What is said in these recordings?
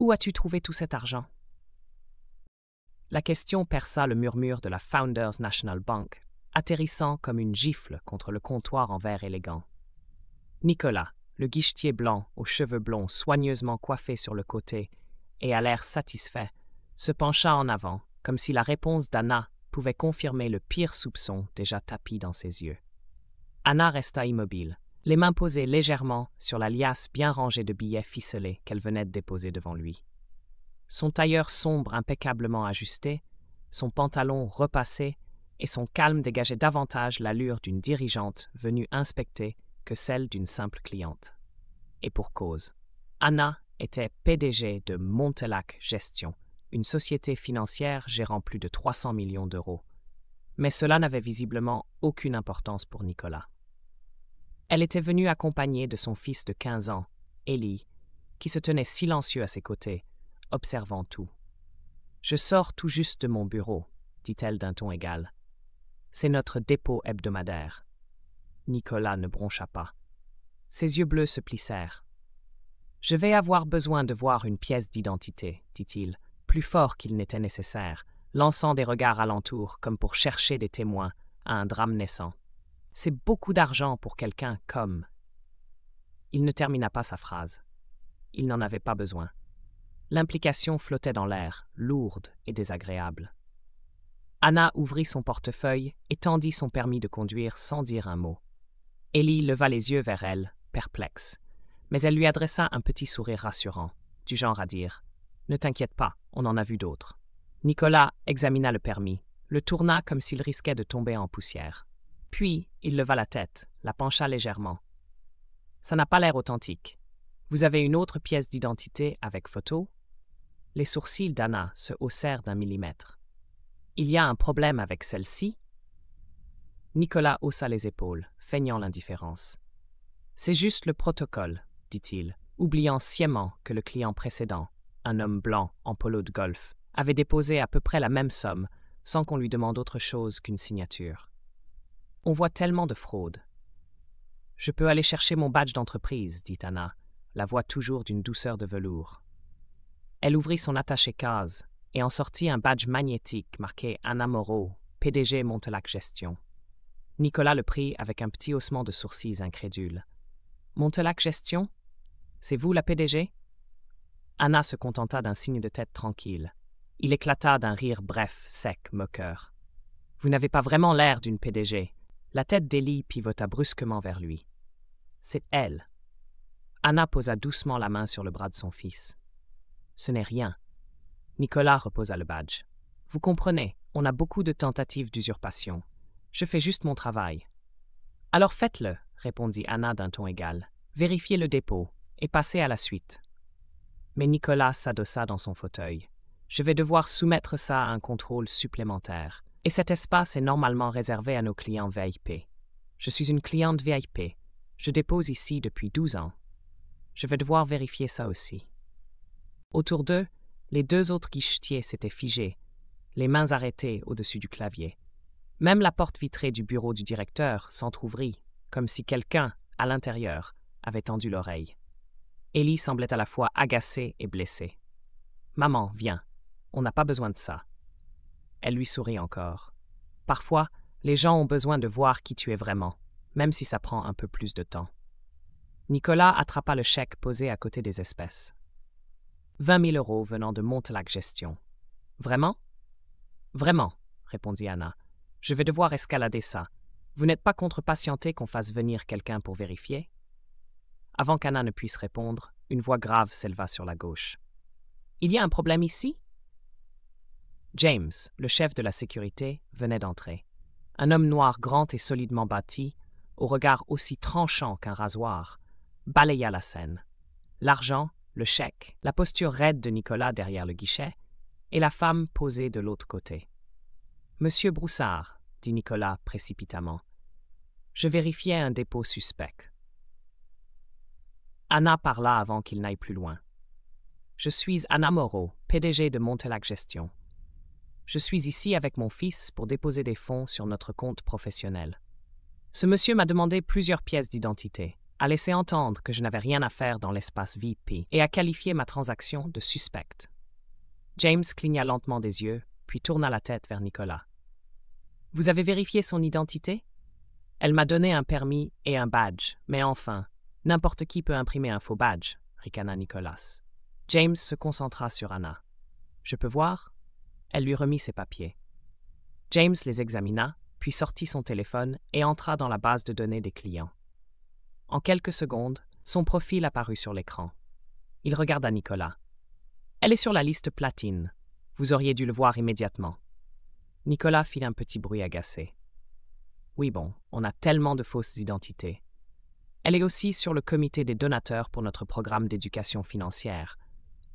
Où as-tu trouvé tout cet argent? La question perça le murmure de la Founders National Bank, atterrissant comme une gifle contre le comptoir en verre élégant. Nicolas, le guichetier blanc aux cheveux blonds soigneusement coiffés sur le côté et à l'air satisfait, se pencha en avant, comme si la réponse d'Anna pouvait confirmer le pire soupçon déjà tapi dans ses yeux. Anna resta immobile, les mains posées légèrement sur la liasse bien rangée de billets ficelés qu'elle venait de déposer devant lui. Son tailleur sombre impeccablement ajusté, son pantalon repassé et son calme dégageaient davantage l'allure d'une dirigeante venue inspecter que celle d'une simple cliente. Et pour cause, Anna était PDG de Montelac Gestion, une société financière gérant plus de 300 millions d'euros. Mais cela n'avait visiblement aucune importance pour Nicolas. Elle était venue accompagnée de son fils de 15 ans, Élie, qui se tenait silencieux à ses côtés, observant tout. « Je sors tout juste de mon bureau, dit-elle d'un ton égal. C'est notre dépôt hebdomadaire. » Nicolas ne broncha pas. Ses yeux bleus se plissèrent. « Je vais avoir besoin de voir une pièce d'identité, dit-il, plus fort qu'il n'était nécessaire, lançant des regards alentour comme pour chercher des témoins à un drame naissant. C'est beaucoup d'argent pour quelqu'un comme... » Il ne termina pas sa phrase. Il n'en avait pas besoin. L'implication flottait dans l'air, lourde et désagréable. Anna ouvrit son portefeuille et tendit son permis de conduire sans dire un mot. Élie leva les yeux vers elle, perplexe, mais elle lui adressa un petit sourire rassurant, du genre à dire « Ne t'inquiète pas, on en a vu d'autres. » Nicolas examina le permis, le tourna comme s'il risquait de tomber en poussière. Puis, il leva la tête, la pencha légèrement. « Ça n'a pas l'air authentique. Vous avez une autre pièce d'identité avec photo ?» Les sourcils d'Anna se haussèrent d'1 millimètre. « Il y a un problème avec celle-ci ?» Nicolas haussa les épaules, feignant l'indifférence. « C'est juste le protocole, » dit-il, oubliant sciemment que le client précédent, un homme blanc en polo de golf, avait déposé à peu près la même somme sans qu'on lui demande autre chose qu'une signature. On voit tellement de fraude. « Je peux aller chercher mon badge d'entreprise, » dit Anna, la voix toujours d'une douceur de velours. Elle ouvrit son attaché-case et en sortit un badge magnétique marqué Anna Moreau, PDG Montelac Gestion. Nicolas le prit avec un petit haussement de sourcils incrédule. « Montelac Gestion? C'est vous la PDG ?» Anna se contenta d'un signe de tête tranquille. Il éclata d'un rire bref, sec, moqueur. « Vous n'avez pas vraiment l'air d'une PDG. » La tête d'Élie pivota brusquement vers lui. « C'est elle. » Anna posa doucement la main sur le bras de son fils. « Ce n'est rien. » Nicolas reposa le badge. « Vous comprenez, on a beaucoup de tentatives d'usurpation. Je fais juste mon travail. »« Alors faites-le, » répondit Anna d'un ton égal. « Vérifiez le dépôt et passez à la suite. » Mais Nicolas s'adossa dans son fauteuil. « Je vais devoir soumettre ça à un contrôle supplémentaire. Et cet espace est normalement réservé à nos clients VIP. Je suis une cliente VIP. Je dépose ici depuis 12 ans. Je vais devoir vérifier ça aussi. » Autour d'eux, les 2 autres guichetiers s'étaient figés, les mains arrêtées au-dessus du clavier. Même la porte vitrée du bureau du directeur s'entr'ouvrit, comme si quelqu'un, à l'intérieur, avait tendu l'oreille. Élie semblait à la fois agacée et blessée. « Maman, viens. On n'a pas besoin de ça. » Elle lui sourit encore. « Parfois, les gens ont besoin de voir qui tu es vraiment, même si ça prend un peu plus de temps. » Nicolas attrapa le chèque posé à côté des espèces. 20 000 € venant de Montelac Gestion. « Vraiment? »« Vraiment, » répondit Anna. « Je vais devoir escalader ça. Vous n'êtes pas contre-patienté qu'on fasse venir quelqu'un pour vérifier ?» Avant qu'Anna ne puisse répondre, une voix grave s'éleva sur la gauche. « Il y a un problème ici ?» James, le chef de la sécurité, venait d'entrer. Un homme noir grand et solidement bâti, au regard aussi tranchant qu'un rasoir, balaya la scène. L'argent, le chèque, la posture raide de Nicolas derrière le guichet, et la femme posée de l'autre côté. « Monsieur Broussard, » dit Nicolas précipitamment, « je vérifiais un dépôt suspect. » Anna parla avant qu'il n'aille plus loin. « Je suis Anna Moreau, PDG de Montelac Gestion. Je suis ici avec mon fils pour déposer des fonds sur notre compte professionnel. Ce monsieur m'a demandé plusieurs pièces d'identité, a laissé entendre que je n'avais rien à faire dans l'espace VIP et a qualifié ma transaction de suspecte. James cligna lentement des yeux, puis tourna la tête vers Nicolas. « Vous avez vérifié son identité? Elle m'a donné un permis et un badge, mais enfin, n'importe qui peut imprimer un faux badge, ricana Nicolas. James se concentra sur Anna. « Je peux voir ?» Elle lui remit ses papiers. James les examina, puis sortit son téléphone et entra dans la base de données des clients. En quelques secondes, son profil apparut sur l'écran. Il regarda Nicolas. « Elle est sur la liste platine. Vous auriez dû le voir immédiatement. » Nicolas fit un petit bruit agacé. « Oui bon, on a tellement de fausses identités. Elle est aussi sur le comité des donateurs pour notre programme d'éducation financière, »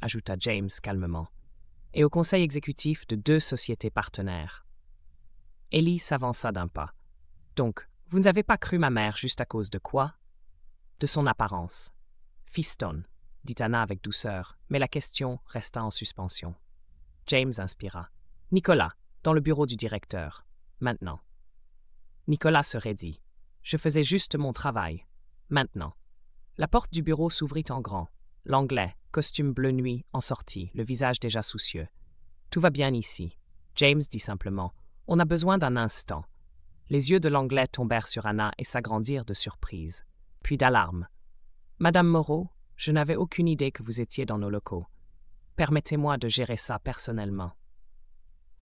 ajouta James calmement, « et au conseil exécutif de 2 sociétés partenaires. » Ellie s'avança d'un pas. « Donc, vous n'avez pas cru ma mère juste à cause de quoi? » « De son apparence. »« Fiston, » dit Anna avec douceur, mais la question resta en suspension. James inspira. « Nicolas, dans le bureau du directeur. Maintenant. » Nicolas se raidit. « Je faisais juste mon travail. Maintenant. » La porte du bureau s'ouvrit en grand. L'Anglais, costume bleu nuit, en sortit, le visage déjà soucieux. « Tout va bien ici. » James dit simplement. « On a besoin d'un instant. » Les yeux de l'Anglais tombèrent sur Anna et s'agrandirent de surprise. Puis d'alarme. « Madame Moreau, je n'avais aucune idée que vous étiez dans nos locaux. Permettez-moi de gérer ça personnellement. »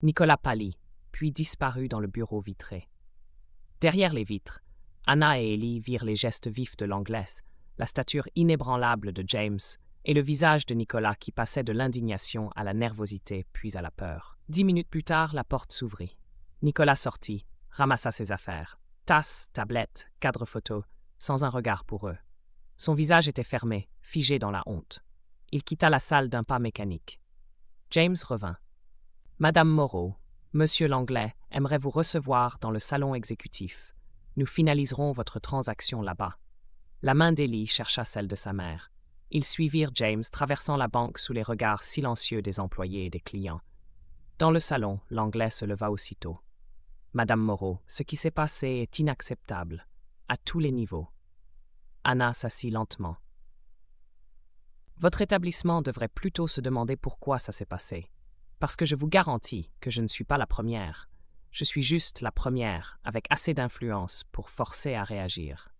Nicolas pâlit, puis disparut dans le bureau vitré. Derrière les vitres, Anna et Ellie virent les gestes vifs de l'Anglaise, la stature inébranlable de James et le visage de Nicolas qui passait de l'indignation à la nervosité puis à la peur. 10 minutes plus tard, la porte s'ouvrit. Nicolas sortit, ramassa ses affaires. Tasse, tablette, cadre photo, sans un regard pour eux. Son visage était fermé, figé dans la honte. Il quitta la salle d'un pas mécanique. James revint. « Madame Moreau, Monsieur l'Anglais aimerait vous recevoir dans le salon exécutif. Nous finaliserons votre transaction là-bas. » La main d'Ellie chercha celle de sa mère. Ils suivirent James traversant la banque sous les regards silencieux des employés et des clients. Dans le salon, l'Anglais se leva aussitôt. « Madame Moreau, ce qui s'est passé est inacceptable, à tous les niveaux. » Anna s'assit lentement. « Votre établissement devrait plutôt se demander pourquoi ça s'est passé. Parce que je vous garantis que je ne suis pas la première. Je suis juste la première, avec assez d'influence pour forcer à réagir. »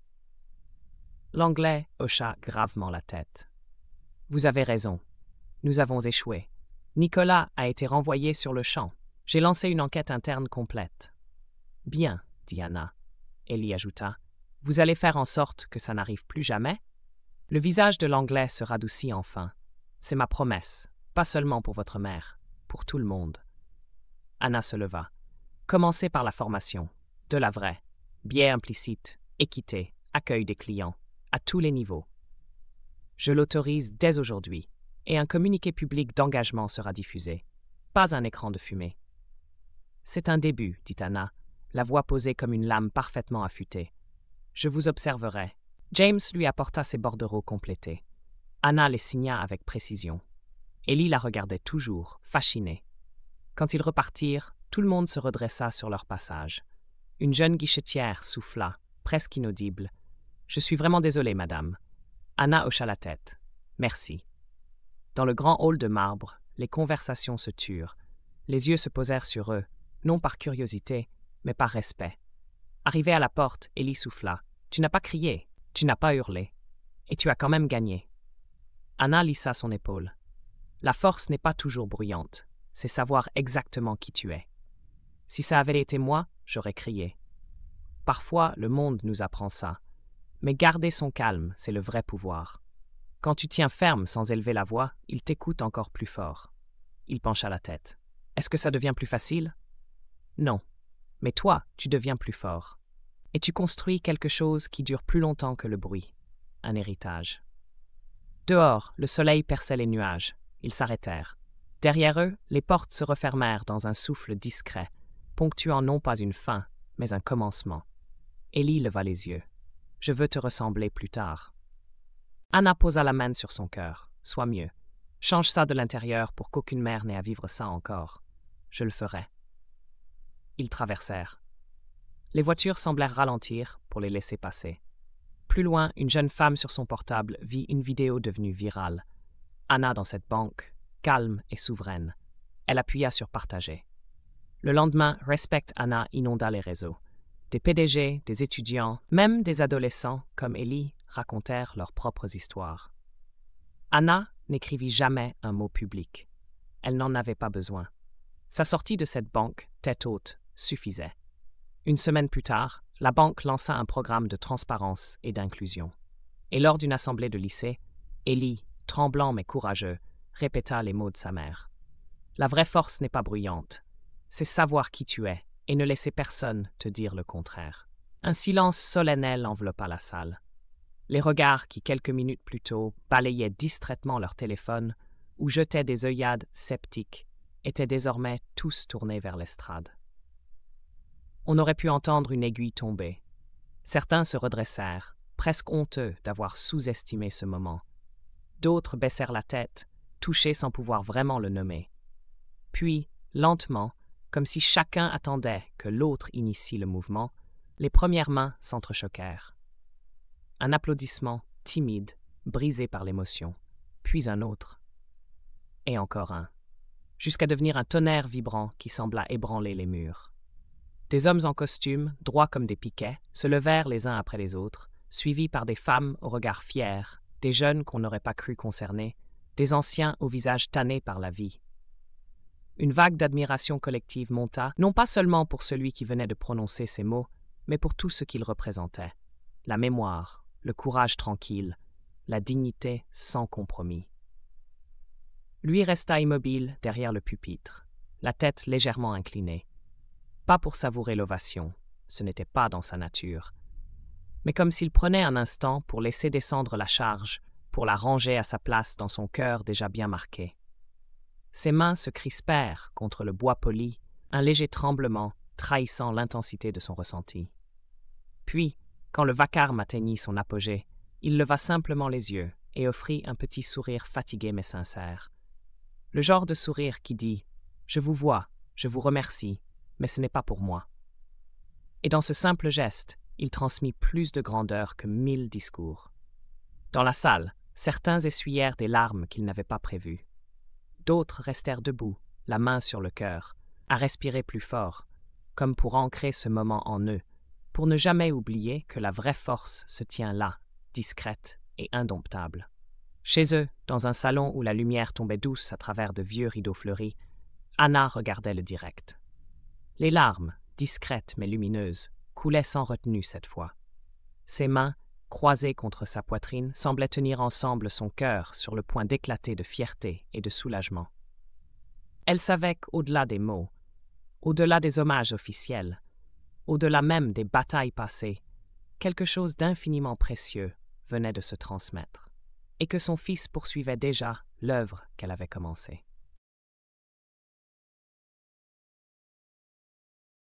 L'Anglais hocha gravement la tête. « Vous avez raison. Nous avons échoué. Nicolas a été renvoyé sur le champ. J'ai lancé une enquête interne complète. »« Bien, » dit Anna. Ellie ajouta. « Vous allez faire en sorte que ça n'arrive plus jamais ?» Le visage de l'Anglais se radoucit enfin. « C'est ma promesse, pas seulement pour votre mère, pour tout le monde. » Anna se leva. « Commencez par la formation, de la vraie. Biais implicite, équité, accueil des clients, à tous les niveaux. Je l'autorise dès aujourd'hui, et un communiqué public d'engagement sera diffusé. Pas un écran de fumée. »« C'est un début, » dit Anna, la voix posée comme une lame parfaitement affûtée. « Je vous observerai. » James lui apporta ses bordereaux complétés. Anna les signa avec précision. Ellie la regardait toujours, fascinée. Quand ils repartirent, tout le monde se redressa sur leur passage. Une jeune guichetière souffla, presque inaudible. « Je suis vraiment désolée, madame. » Anna hocha la tête. « Merci. » Dans le grand hall de marbre, les conversations se turent. Les yeux se posèrent sur eux, non par curiosité, mais par respect. Arrivée à la porte, Ellie souffla. « Tu n'as pas crié, tu n'as pas hurlé. Et tu as quand même gagné. » Anna lissa son épaule. « La force n'est pas toujours bruyante. C'est savoir exactement qui tu es. Si ça avait été moi, j'aurais crié. Parfois, le monde nous apprend ça. Mais garder son calme, c'est le vrai pouvoir. Quand tu tiens ferme sans élever la voix, il t'écoute encore plus fort. » Il pencha la tête. « Est-ce que ça devient plus facile? » Non. Mais toi, tu deviens plus fort. Et tu construis quelque chose qui dure plus longtemps que le bruit. Un héritage. Dehors, le soleil perçait les nuages. Ils s'arrêtèrent. Derrière eux, les portes se refermèrent dans un souffle discret, ponctuant non pas une fin, mais un commencement. Ellie leva les yeux. « Je veux te ressembler plus tard. » Anna posa la main sur son cœur. « Sois mieux. Change ça de l'intérieur pour qu'aucune mère n'ait à vivre ça encore. Je le ferai. » Ils traversèrent. Les voitures semblèrent ralentir pour les laisser passer. Plus loin, une jeune femme sur son portable vit une vidéo devenue virale. Anna dans cette banque, calme et souveraine. Elle appuya sur partager. Le lendemain, Respect Anna inonda les réseaux. Des PDG, des étudiants, même des adolescents comme Ellie racontèrent leurs propres histoires. Anna n'écrivit jamais un mot public. Elle n'en avait pas besoin. Sa sortie de cette banque, tête haute, suffisait. Une semaine plus tard, la banque lança un programme de transparence et d'inclusion. Et lors d'une assemblée de lycée, Ellie, tremblant mais courageux, répéta les mots de sa mère. La vraie force n'est pas bruyante. C'est savoir qui tu es et ne laisser personne te dire le contraire. Un silence solennel enveloppa la salle. Les regards qui, quelques minutes plus tôt, balayaient distraitement leur téléphone ou jetaient des œillades sceptiques, étaient désormais tous tournés vers l'estrade. On aurait pu entendre une aiguille tomber. Certains se redressèrent, presque honteux d'avoir sous-estimé ce moment. D'autres baissèrent la tête, touchés sans pouvoir vraiment le nommer. Puis, lentement, comme si chacun attendait que l'autre initie le mouvement, les premières mains s'entrechoquèrent. Un applaudissement timide, brisé par l'émotion, puis un autre. Et encore un, jusqu'à devenir un tonnerre vibrant qui sembla ébranler les murs. Des hommes en costume, droits comme des piquets, se levèrent les uns après les autres, suivis par des femmes au regard fier, des jeunes qu'on n'aurait pas cru concernés, des anciens au visage tanné par la vie. Une vague d'admiration collective monta, non pas seulement pour celui qui venait de prononcer ces mots, mais pour tout ce qu'il représentait. La mémoire, le courage tranquille, la dignité sans compromis. Lui resta immobile derrière le pupitre, la tête légèrement inclinée. Pas pour savourer l'ovation, ce n'était pas dans sa nature, mais comme s'il prenait un instant pour laisser descendre la charge, pour la ranger à sa place dans son cœur déjà bien marqué. Ses mains se crispèrent contre le bois poli, un léger tremblement trahissant l'intensité de son ressenti. Puis, quand le vacarme atteignit son apogée, il leva simplement les yeux et offrit un petit sourire fatigué mais sincère. Le genre de sourire qui dit « Je vous vois, je vous remercie, mais ce n'est pas pour moi ». Et dans ce simple geste, il transmit plus de grandeur que 1000 discours. Dans la salle, certains essuyèrent des larmes qu'ils n'avaient pas prévues. D'autres restèrent debout, la main sur le cœur, à respirer plus fort, comme pour ancrer ce moment en eux, pour ne jamais oublier que la vraie force se tient là, discrète et indomptable. Chez eux, dans un salon où la lumière tombait douce à travers de vieux rideaux fleuris, Anna regardait le direct. Les larmes, discrètes mais lumineuses, coulaient sans retenue cette fois. Ses mains, croisées contre sa poitrine, semblaient tenir ensemble son cœur sur le point d'éclater de fierté et de soulagement. Elle savait qu'au-delà des mots, au-delà des hommages officiels, au-delà même des batailles passées, quelque chose d'infiniment précieux venait de se transmettre, et que son fils poursuivait déjà l'œuvre qu'elle avait commencée.